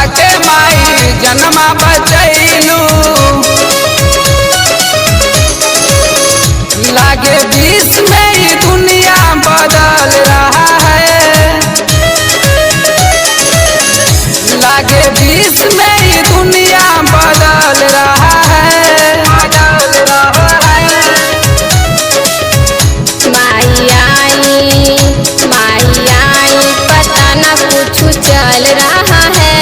के माई जन्मा बचैलू। लागे बीच में ही दुनिया बदल रहा है, लागे बीच में ही दुनिया बदल रहा है, बदल रहा है। माई आई पता न कुछ चल रहा है,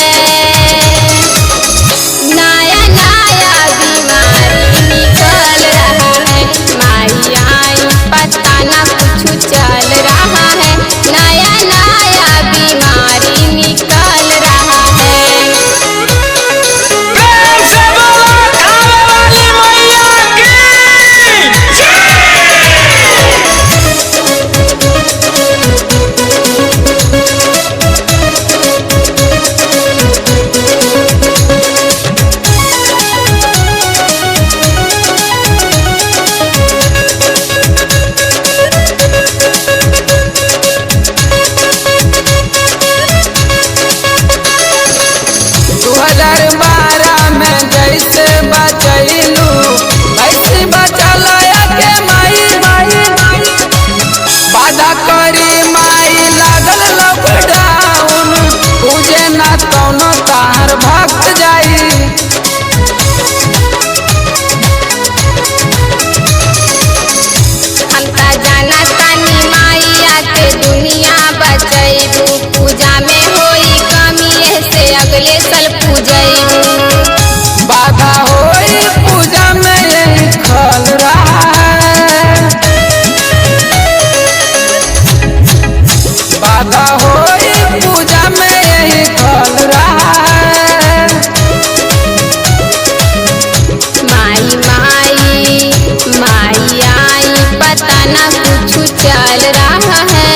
नया नया बीमारी निकल रहा है। माई आई पता न कुछ चल रहा है, नया नया बीमारी निकल रहा है। प्रेम से बोलो खावे वाली मैया की जय। में जैसे बचैलू वैसे बचल के माई माई। वादा करी माई लागल लॉकडाउन, तुझे न कौनो तार भक्त जाई। हम ता जाना तानी माई आके दुनिया बचैबू, पूजा में होई कमी ऐसे अगले साल पूजैबू। बाधा होई पूजा में यही खल रहा है, बाधा होई पूजा में यही खल रहा है। माई आई पता न कुछ चल रहा है,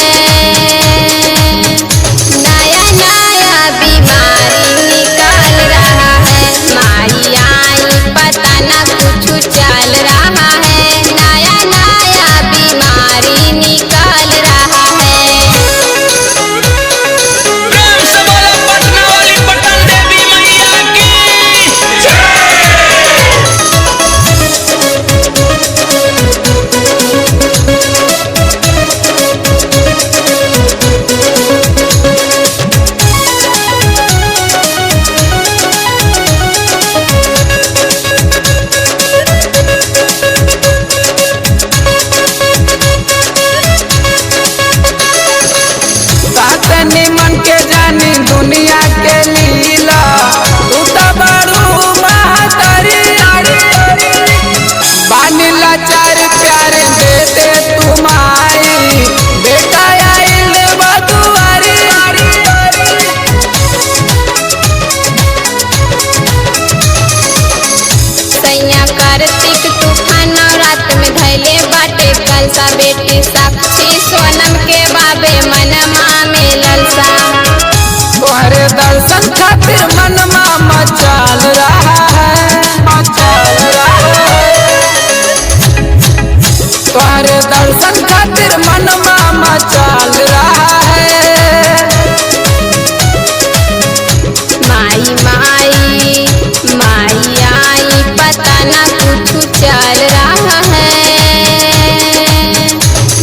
नया नया बीमारी निकल रहा है। माई आई पता न कुछ चल रहा है, नया नया बीमारी निकल रहा है। प्रेम से बोलो पटना वाली पटन देवी मैया की जय। साथ निमन के जानी दुनिया के लीला, तू तो बड़ू महातारी। बानी लाचार प्यार दे दे तू माई, बेटा आइल बदुआरी। सैया कार्तिक तूफान रात में धैले बाटे कलसा, बेटी साक्षी सोनम के बाबे मनमा में ललसा। तोहरे दर्शन खातिर मनमा मचाल रहा है, मचाल रहा है। तोहरे दर्शन खातिर मनमा मचाल रहा है। माई आई पता न कुछ चल रहा है,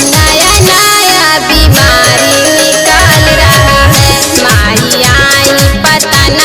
नया नया बीमारी निकल रहा है। माई आई पता न